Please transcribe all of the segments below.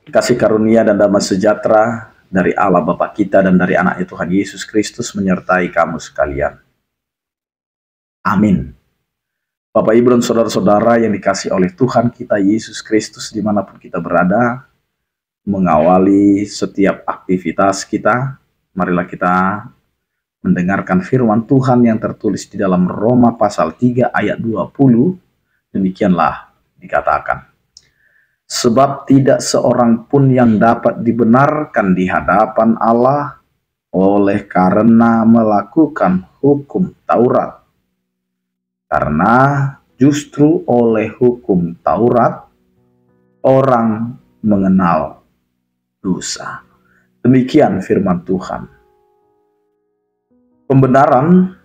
Kasih karunia dan damai sejahtera dari Allah Bapa kita dan dari Anak Tuhan Yesus Kristus menyertai kamu sekalian. Amin. Bapak Ibu dan saudara-saudara yang dikasih oleh Tuhan kita Yesus Kristus dimanapun kita berada, mengawali setiap aktivitas kita, marilah kita mendengarkan firman Tuhan yang tertulis di dalam Roma pasal 3 ayat 20. Demikianlah dikatakan. Sebab tidak seorang pun yang dapat dibenarkan di hadapan Allah oleh karena melakukan hukum Taurat. Karena justru oleh hukum Taurat orang mengenal dosa. Demikian firman Tuhan. Pembenaran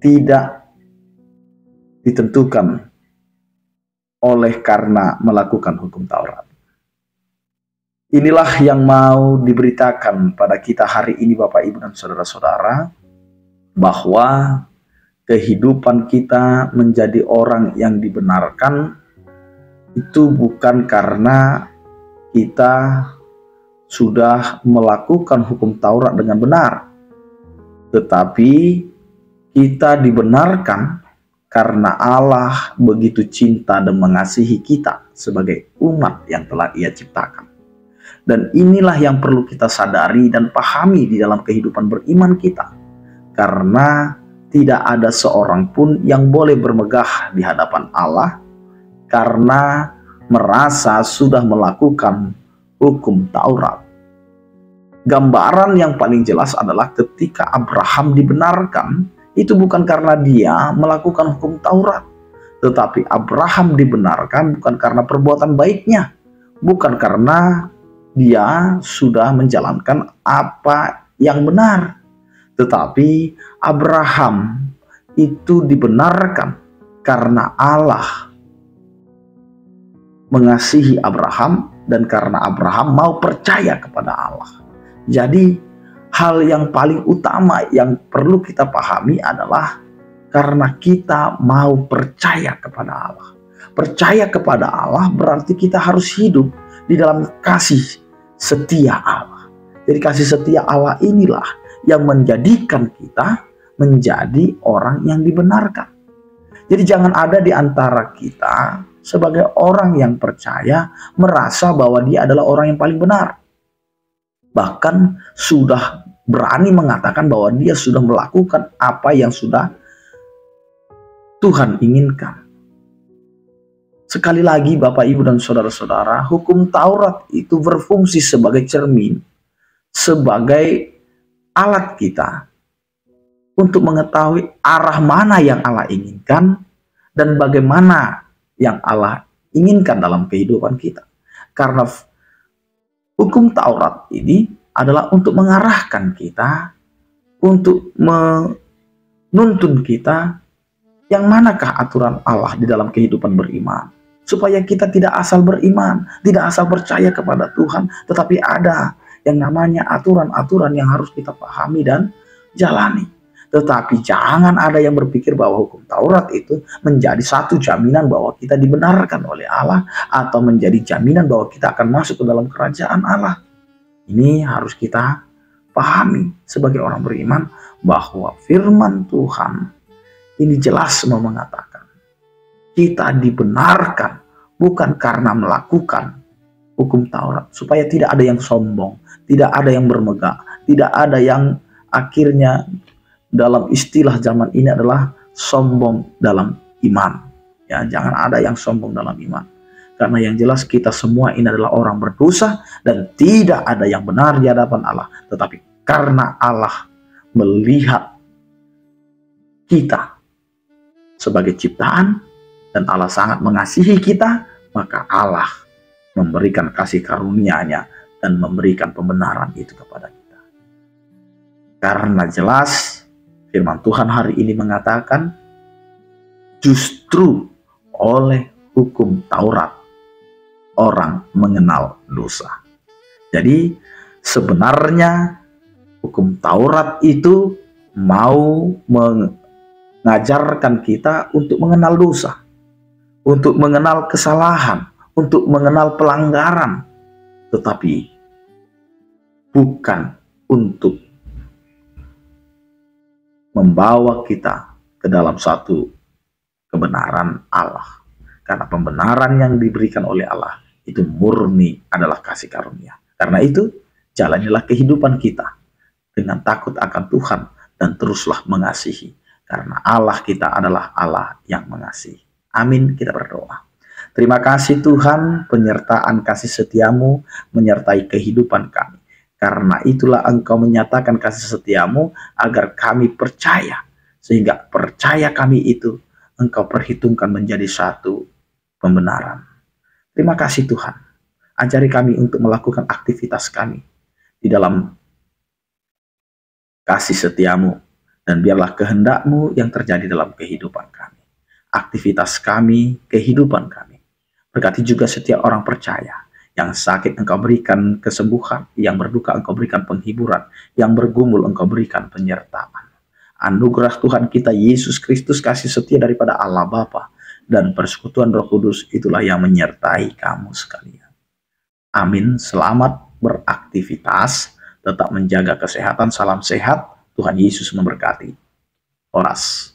tidak ditentukan oleh karena melakukan hukum Taurat. Inilah yang mau diberitakan pada kita hari ini Bapak Ibu dan saudara-saudara, bahwa kehidupan kita menjadi orang yang dibenarkan itu bukan karena kita sudah melakukan hukum Taurat dengan benar, tetapi kita dibenarkan karena Allah begitu cinta dan mengasihi kita sebagai umat yang telah Ia ciptakan. Dan inilah yang perlu kita sadari dan pahami di dalam kehidupan beriman kita. Karena tidak ada seorang pun yang boleh bermegah di hadapan Allah karena merasa sudah melakukan hukum Taurat. Gambaran yang paling jelas adalah ketika Abraham dibenarkan, itu bukan karena dia melakukan hukum Taurat, tetapi Abraham dibenarkan bukan karena perbuatan baiknya, bukan karena dia sudah menjalankan apa yang benar, tetapi Abraham itu dibenarkan karena Allah mengasihi Abraham dan karena Abraham mau percaya kepada Allah. Jadi hal yang paling utama yang perlu kita pahami adalah karena kita mau percaya kepada Allah. Percaya kepada Allah berarti kita harus hidup di dalam kasih setia Allah. Jadi kasih setia Allah inilah yang menjadikan kita menjadi orang yang dibenarkan. Jadi jangan ada di antara kita sebagai orang yang percaya merasa bahwa dia adalah orang yang paling benar. Bahkan sudah berani mengatakan bahwa dia sudah melakukan apa yang sudah Tuhan inginkan. Sekali lagi Bapak Ibu dan saudara-saudara, hukum Taurat itu berfungsi sebagai cermin, sebagai alat kita untuk mengetahui arah mana yang Allah inginkan dan bagaimana yang Allah inginkan dalam kehidupan kita. Karena hukum Taurat ini adalah untuk mengarahkan kita, untuk menuntun kita yang manakah aturan Allah di dalam kehidupan beriman. Supaya kita tidak asal beriman, tidak asal percaya kepada Tuhan, tetapi ada yang namanya aturan-aturan yang harus kita pahami dan jalani. Tetapi jangan ada yang berpikir bahwa hukum Taurat itu menjadi satu jaminan bahwa kita dibenarkan oleh Allah, atau menjadi jaminan bahwa kita akan masuk ke dalam kerajaan Allah. Ini harus kita pahami sebagai orang beriman bahwa firman Tuhan ini jelas mau mengatakan kita dibenarkan bukan karena melakukan hukum Taurat, supaya tidak ada yang sombong, tidak ada yang bermegah, tidak ada yang akhirnya dalam istilah zaman ini adalah sombong dalam iman. Ya, jangan ada yang sombong dalam iman. Karena yang jelas kita semua ini adalah orang berdosa dan tidak ada yang benar di hadapan Allah. Tetapi karena Allah melihat kita sebagai ciptaan dan Allah sangat mengasihi kita, maka Allah memberikan kasih karunia-Nya dan memberikan pembenaran itu kepada kita. Karena jelas firman Tuhan hari ini mengatakan justru oleh hukum Taurat orang mengenal dosa. Jadi sebenarnya hukum Taurat itu mau mengajarkan kita untuk mengenal dosa, untuk mengenal kesalahan, untuk mengenal pelanggaran, tetapi bukan untuk membawa kita ke dalam satu kebenaran Allah. Karena pembenaran yang diberikan oleh Allah itu murni adalah kasih karunia. Karena itu, jalanilah kehidupan kita dengan takut akan Tuhan dan teruslah mengasihi. Karena Allah kita adalah Allah yang mengasihi. Amin, kita berdoa. Terima kasih Tuhan, penyertaan kasih setiamu menyertai kehidupan kami. Karena itulah Engkau menyatakan kasih setiamu agar kami percaya. Sehingga percaya kami itu Engkau perhitungkan menjadi satu pembenaran. Terima kasih Tuhan. Ajari kami untuk melakukan aktivitas kami di dalam kasih setiamu. Dan biarlah kehendak-Mu yang terjadi dalam kehidupan kami. Aktivitas kami, kehidupan kami. Berkati juga setiap orang percaya. Yang sakit Engkau berikan kesembuhan, yang berduka Engkau berikan penghiburan, yang bergumul Engkau berikan penyertaan. Anugerah Tuhan kita Yesus Kristus, kasih setia daripada Allah Bapa dan persekutuan Roh Kudus itulah yang menyertai kamu sekalian. Amin. Selamat beraktivitas, tetap menjaga kesehatan, salam sehat. Tuhan Yesus memberkati. Oras.